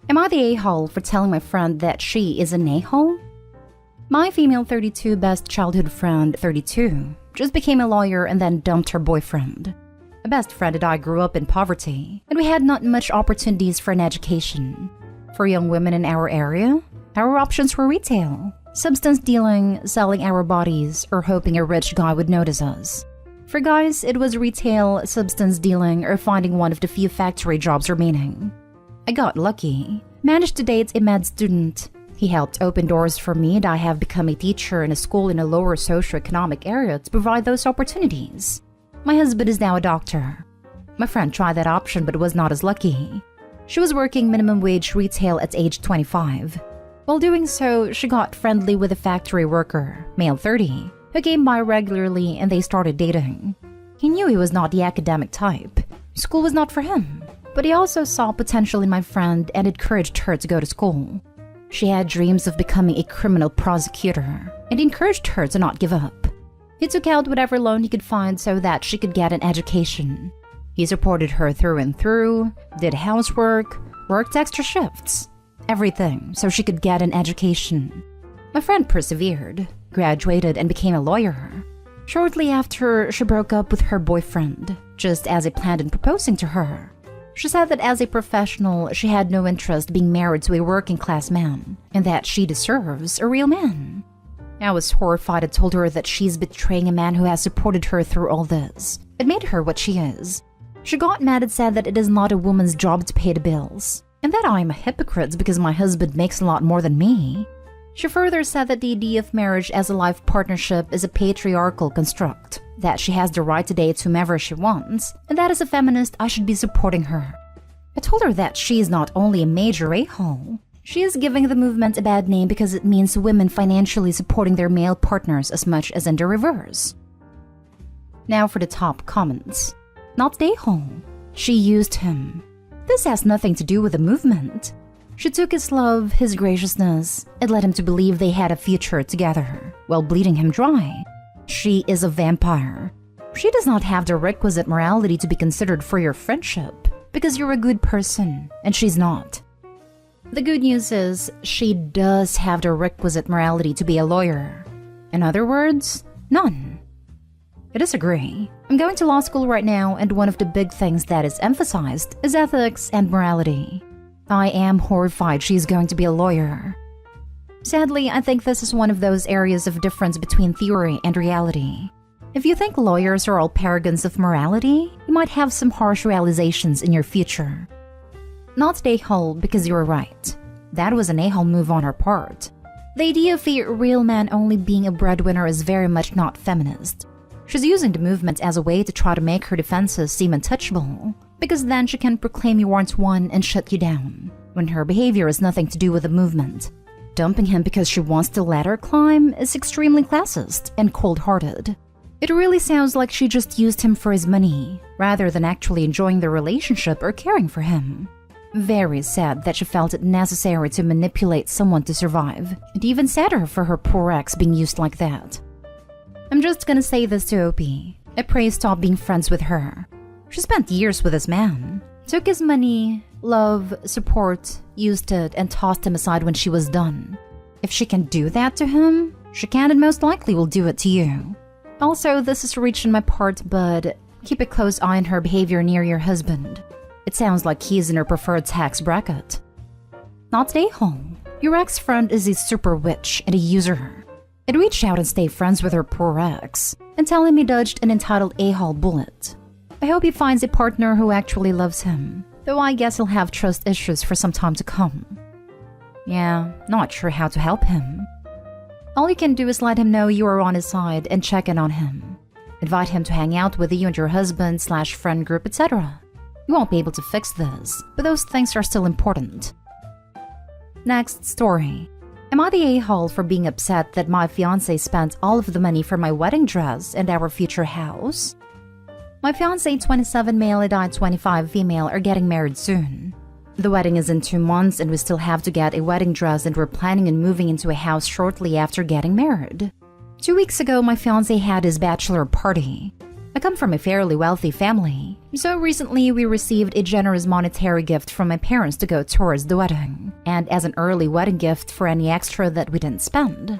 Am I the a-hole for telling my friend that she is an a-hole? My female 32 best childhood friend, 32, just became a lawyer and then dumped her boyfriend. A best friend and I grew up in poverty, and we had not much opportunities for an education. For young women in our area, our options were retail, substance dealing, selling our bodies, or hoping a rich guy would notice us. For guys, it was retail, substance dealing, or finding one of the few factory jobs remaining. I got lucky, managed to date a med student. He helped open doors for me, and I have become a teacher in a school in a lower socioeconomic area to provide those opportunities. My husband is now a doctor. My friend tried that option but was not as lucky. She was working minimum wage retail at age 25. While doing so, she got friendly with a factory worker, male 30, who came by regularly and they started dating. He knew he was not the academic type. School was not for him. But he also saw potential in my friend and encouraged her to go to school. She had dreams of becoming a criminal prosecutor and encouraged her to not give up. He took out whatever loan he could find so that she could get an education. He supported her through and through, did housework, worked extra shifts, everything so she could get an education. My friend persevered, graduated, and became a lawyer. Shortly after, she broke up with her boyfriend, just as he planned on proposing to her. She said that as a professional, she had no interest being married to a working-class man, and that she deserves a real man. I was horrified and told her that she's betraying a man who has supported her through all this. It made her what she is. She got mad and said that it is not a woman's job to pay the bills, and that I am a hypocrite because my husband makes a lot more than me. She further said that the idea of marriage as a life partnership is a patriarchal construct, that she has the right to date whomever she wants, and that as a feminist I should be supporting her. I told her that she is not only a major a-hole, she is giving the movement a bad name because it means women financially supporting their male partners as much as in the reverse. Now for the top comments. Not the a-hole. She used him. This has nothing to do with the movement. She took his love, his graciousness, and led him to believe they had a future together, while bleeding him dry. She is a vampire. She does not have the requisite morality to be considered for your friendship, because you're a good person, and she's not. The good news is, she does have the requisite morality to be a lawyer. In other words, none. I disagree. I'm going to law school right now, and one of the big things that is emphasized is ethics and morality. I am horrified she's going to be a lawyer. Sadly, I think this is one of those areas of difference between theory and reality. If you think lawyers are all paragons of morality, you might have some harsh realizations in your future. Not an a-hole because you were right. That was an a-hole move on her part. The idea of a real man only being a breadwinner is very much not feminist. She's using the movement as a way to try to make her defenses seem untouchable, because then she can proclaim you aren't one and shut you down, when her behavior has nothing to do with the movement. Dumping him because she wants to ladder climb is extremely classist and cold-hearted. It really sounds like she just used him for his money, rather than actually enjoying the relationship or caring for him. Very sad that she felt it necessary to manipulate someone to survive, and even sadder for her poor ex being used like that. I'm just gonna say this to Opie. I pray stop being friends with her. She spent years with this man, took his money, love, support, used it, and tossed him aside when she was done. If she can do that to him, she can and most likely will do it to you. Also, this is a reach on my part, but keep a close eye on her behavior near your husband. It sounds like he's in her preferred tax bracket. Not stay home. Your ex-friend is a super witch and a user. I'd reach out and stay friends with her poor ex, and tell him he dodged an entitled a-hole bullet. I hope he finds a partner who actually loves him, though I guess he'll have trust issues for some time to come. Yeah, not sure how to help him. All you can do is let him know you are on his side and check in on him. Invite him to hang out with you and your husband/friend group, etc. You won't be able to fix this, but those things are still important. Next story. Am I the a-hole for being upset that my fiancé spent all of the money for my wedding dress and our future house? My fiancé, 27 male, and I, 25 female, are getting married soon. The wedding is in 2 months and we still have to get a wedding dress, and we're planning on moving into a house shortly after getting married. 2 weeks ago, my fiancé had his bachelor party. I come from a fairly wealthy family, so recently we received a generous monetary gift from my parents to go towards the wedding, and as an early wedding gift for any extra that we didn't spend.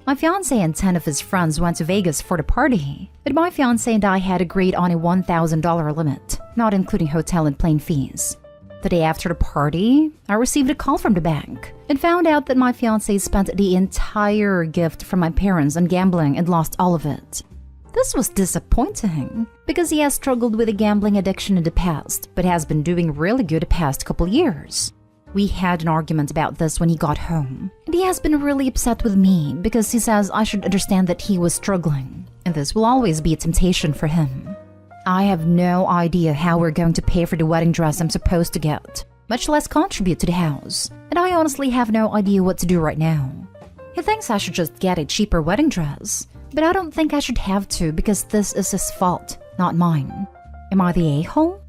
My fiancé and 10 of his friends went to Vegas for the party, but my fiancé and I had agreed on a $1,000 limit, not including hotel and plane fees. The day after the party, I received a call from the bank and found out that my fiancé spent the entire gift from my parents on gambling and lost all of it. This was disappointing because he has struggled with a gambling addiction in the past, but has been doing really good the past couple years. We had an argument about this when he got home, and he has been really upset with me because he says I should understand that he was struggling, and this will always be a temptation for him. I have no idea how we're going to pay for the wedding dress I'm supposed to get, much less contribute to the house, and I honestly have no idea what to do right now. He thinks I should just get a cheaper wedding dress, but I don't think I should have to because this is his fault, not mine. Am I the a-hole?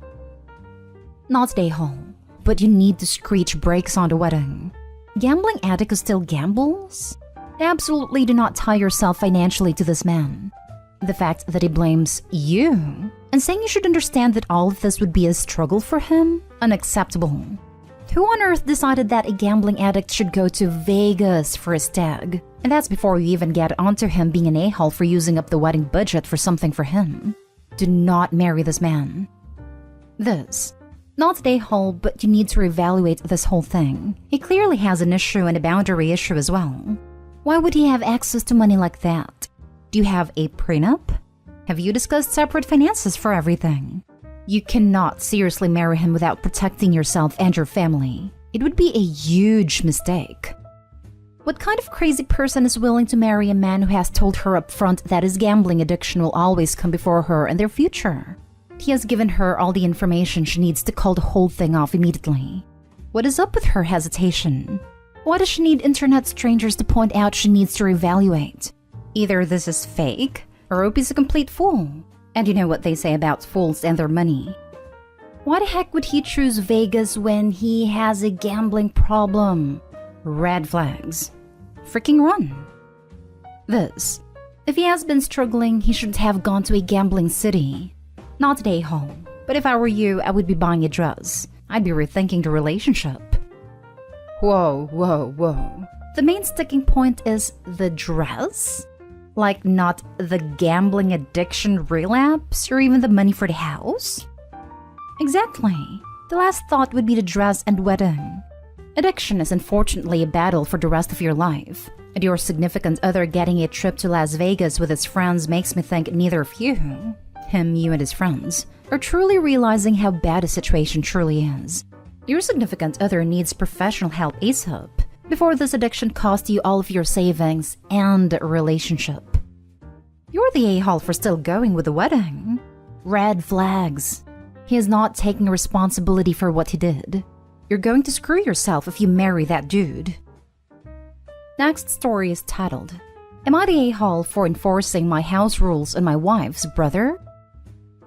Not the a-hole, but you need to screech brakes on the wedding. Gambling addict who still gambles? Absolutely do not tie yourself financially to this man. The fact that he blames you and saying you should understand that all of this would be a struggle for him? Unacceptable. Who on earth decided that a gambling addict should go to Vegas for a stag? And that's before you even get onto him being an a-hole for using up the wedding budget for something for him. Do not marry this man. This. Not the a-hole, but you need to reevaluate this whole thing. He clearly has an issue and a boundary issue as well. Why would he have access to money like that? Do you have a prenup? Have you discussed separate finances for everything? You cannot seriously marry him without protecting yourself and your family. It would be a huge mistake. What kind of crazy person is willing to marry a man who has told her up front that his gambling addiction will always come before her and their future? He has given her all the information she needs to call the whole thing off immediately. What is up with her hesitation? Why does she need internet strangers to point out she needs to reevaluate? Either this is fake, or Opie's a complete fool. And you know what they say about fools and their money. Why the heck would he choose Vegas when he has a gambling problem? Red flags. Freaking run. This. If he has been struggling, he should have gone to a gambling city. Not a home. But if I were you, I would be buying a dress. I'd be rethinking the relationship. Whoa. The main sticking point is the dress? Like not the gambling addiction relapse or even the money for the house? Exactly. The last thought would be the dress and wedding. Addiction is unfortunately a battle for the rest of your life, and your significant other getting a trip to Las Vegas with his friends makes me think neither of you, you and his friends, are truly realizing how bad the situation truly is. Your significant other needs professional help ASAP before this addiction costs you all of your savings and a relationship. You're the a-hole for still going with the wedding. Red flags. He is not taking responsibility for what he did. You're going to screw yourself if you marry that dude. Next story is titled, Am I the a-hole for enforcing my house rules on my wife's brother?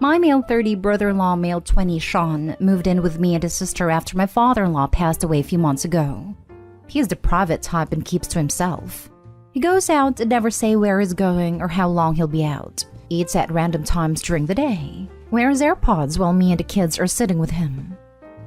My male 30 brother-in-law, male 20 Sean, moved in with me and his sister after my father-in-law passed away a few months ago. He is the private type and keeps to himself. He goes out and never say where he's going or how long he'll be out. Eats at random times during the day. Wears AirPods while me and the kids are sitting with him.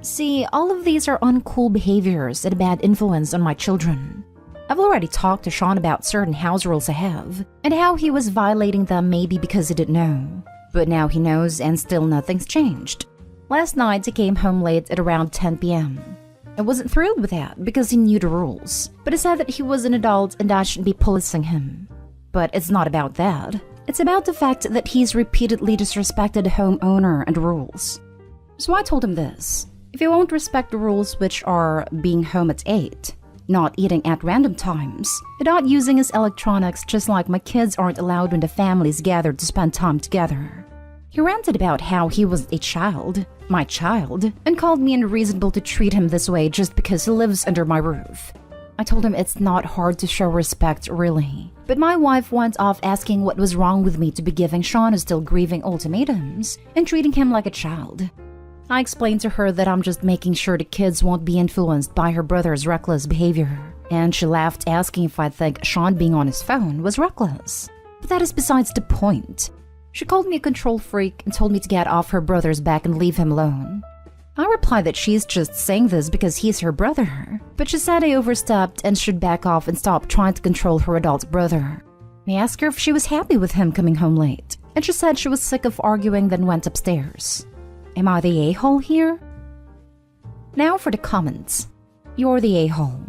See, all of these are uncool behaviors and a bad influence on my children. I've already talked to Sean about certain house rules I have, and how he was violating them maybe because he didn't know. But now he knows and still nothing's changed. Last night he came home late at around 10 p.m. I wasn't thrilled with that because he knew the rules, but he said that he was an adult and I shouldn't be policing him. But it's not about that. It's about the fact that he's repeatedly disrespected the homeowner and rules. So I told him this. If you won't respect the rules, which are being home at 8, not eating at random times, and not using his electronics just like my kids aren't allowed when the family's gathered to spend time together. He ranted about how he was a child, my child, and called me unreasonable to treat him this way just because he lives under my roof. I told him it's not hard to show respect, really. But my wife went off asking what was wrong with me to be giving Sean, who's still grieving, ultimatums and treating him like a child. I explained to her that I'm just making sure the kids won't be influenced by her brother's reckless behavior. And she laughed, asking if I think Sean being on his phone was reckless. But that is besides the point. She called me a control freak and told me to get off her brother's back and leave him alone. I replied that she's just saying this because he's her brother, but she said I overstepped and should back off and stop trying to control her adult brother. I asked her if she was happy with him coming home late, and she said she was sick of arguing, then went upstairs. Am I the a-hole here? Now for the comments. You're the a-hole.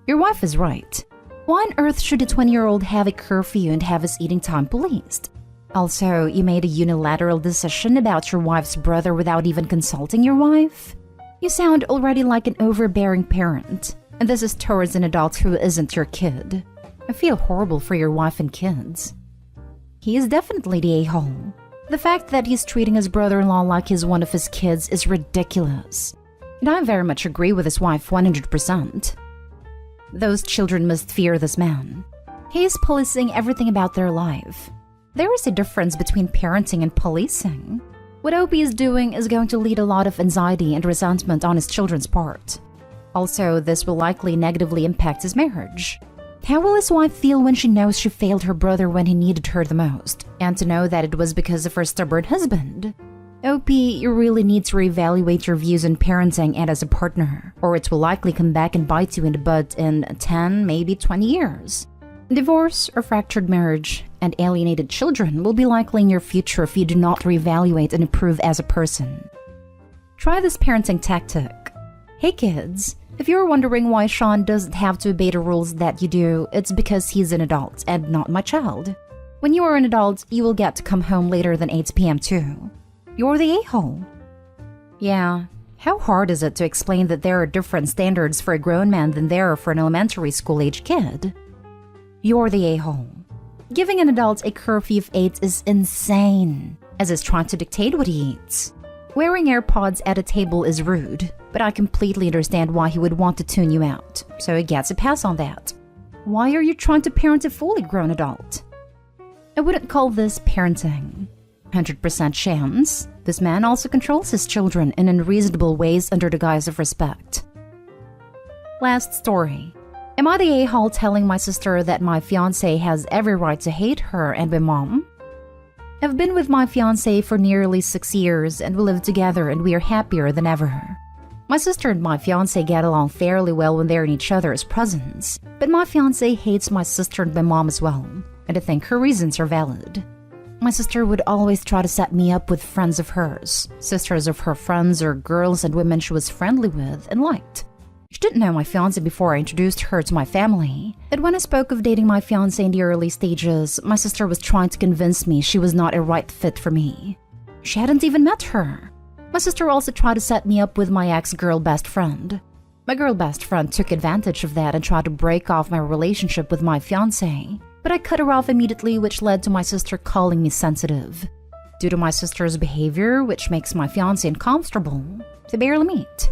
Your wife is right. Why on earth should a 20-year-old have a curfew and have his eating time policed? Also, you made a unilateral decision about your wife's brother without even consulting your wife? You sound already like an overbearing parent, and this is towards an adult who isn't your kid. I feel horrible for your wife and kids. He is definitely the a-hole. The fact that he's treating his brother-in-law like he's one of his kids is ridiculous. And I very much agree with his wife 100%. Those children must fear this man. He is policing everything about their life. There is a difference between parenting and policing. What Opie is doing is going to lead a lot of anxiety and resentment on his children's part. Also, this will likely negatively impact his marriage. How will his wife feel when she knows she failed her brother when he needed her the most, and to know that it was because of her stubborn husband? Opie, you really need to reevaluate your views on parenting and as a partner, or it will likely come back and bite you in the butt in 10, maybe 20 years. Divorce or fractured marriage and alienated children will be likely in your future if you do not reevaluate and improve as a person. Try this parenting tactic. Hey kids, if you're wondering why Sean doesn't have to obey the rules that you do, it's because he's an adult and not my child. When you are an adult, you will get to come home later than 8 p.m. too. You're the a-hole. Yeah, how hard is it to explain that there are different standards for a grown man than there are for an elementary school-age kid? You're the a-hole. Giving an adult a curfew of 8 is insane, as is trying to dictate what he eats. Wearing AirPods at a table is rude, but I completely understand why he would want to tune you out, so he gets a pass on that. Why are you trying to parent a fully grown adult? I wouldn't call this parenting. 100% chance, this man also controls his children in unreasonable ways under the guise of respect. Last story. Am I the a-hole telling my sister that my fiancé has every right to hate her and my mom? I've been with my fiancé for nearly 6 years and we live together and we are happier than ever. My sister and my fiancé get along fairly well when they're in each other's presence, but my fiancé hates my sister and my mom as well, and I think her reasons are valid. My sister would always try to set me up with friends of hers, sisters of her friends or girls and women she was friendly with and liked. She didn't know my fiancé before I introduced her to my family, and when I spoke of dating my fiancé in the early stages, my sister was trying to convince me she was not a right fit for me. She hadn't even met her. My sister also tried to set me up with my ex-girl best friend. My girl best friend took advantage of that and tried to break off my relationship with my fiancé, but I cut her off immediately, which led to my sister calling me sensitive. Due to my sister's behavior, which makes my fiancé uncomfortable, they barely meet.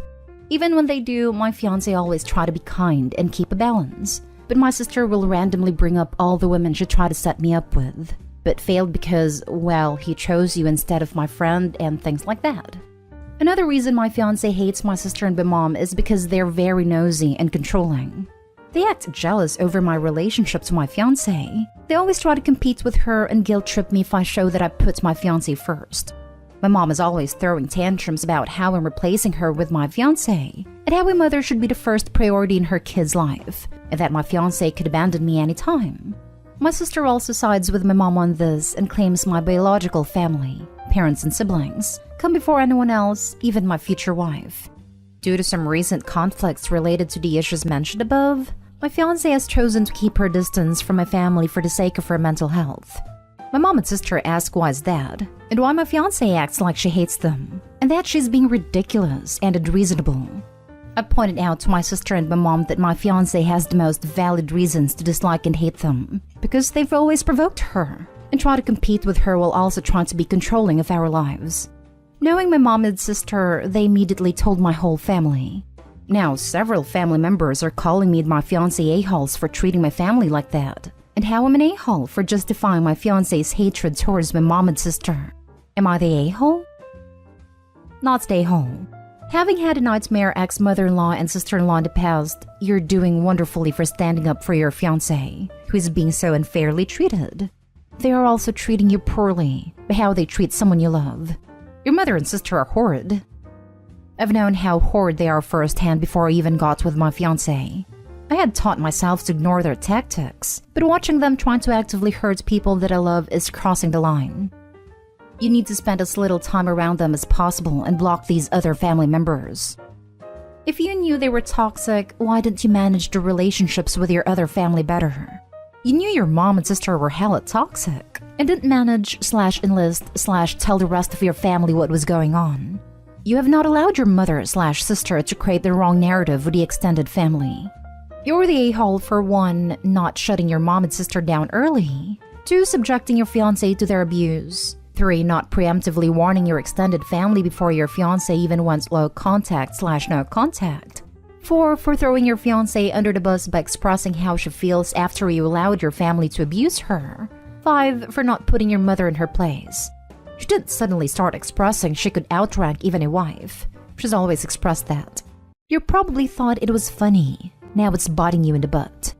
Even when they do, my fiancé always try to be kind and keep a balance, but my sister will randomly bring up all the women she tried to set me up with, but failed because, well, he chose you instead of my friend and things like that. Another reason my fiancé hates my sister and my mom is because they're very nosy and controlling. They act jealous over my relationship to my fiancé. They always try to compete with her and guilt trip me if I show that I put my fiancé first. My mom is always throwing tantrums about how I'm replacing her with my fiancé, and how a mother should be the first priority in her kid's life, and that my fiancé could abandon me anytime. My sister also sides with my mom on this and claims my biological family, parents and siblings, come before anyone else, even my future wife. Due to some recent conflicts related to the issues mentioned above, my fiancé has chosen to keep her distance from my family for the sake of her mental health. My mom and sister ask why is that, and why my fiancé acts like she hates them, and that she's being ridiculous and unreasonable. I pointed out to my sister and my mom that my fiancé has the most valid reasons to dislike and hate them, because they've always provoked her, and try to compete with her while also trying to be controlling of our lives. Knowing my mom and sister, they immediately told my whole family. Now, several family members are calling me and my fiancé a-holes for treating my family like that, and how I'm an a-hole for justifying my fiancé's hatred towards my mom and sister. Am I the a-hole? Not the a-hole. Having had a nightmare ex-mother-in-law and sister-in-law in the past, you're doing wonderfully for standing up for your fiancé, who is being so unfairly treated. they are also treating you poorly by how they treat someone you love. Your mother and sister are horrid. I've known how horrid they are firsthand before I even got with my fiancé. I had taught myself to ignore their tactics, but watching them trying to actively hurt people that I love is crossing the line. You need to spend as little time around them as possible and block these other family members. If you knew they were toxic, why didn't you manage the relationships with your other family better? You knew your mom and sister were hella toxic and didn't manage/enlist/tell the rest of your family what was going on. You have not allowed your mother/sister to create the wrong narrative with the extended family. You're the a-hole for 1, not shutting your mom and sister down early, 2, subjecting your fiancé to their abuse, 3, not preemptively warning your extended family before your fiancé even went low contact/no contact, 4, for throwing your fiancé under the bus by expressing how she feels after you allowed your family to abuse her, 5, for not putting your mother in her place. She didn't suddenly start expressing she could outrank even a wife. She's always expressed that. You probably thought it was funny. Now it's biting you in the butt.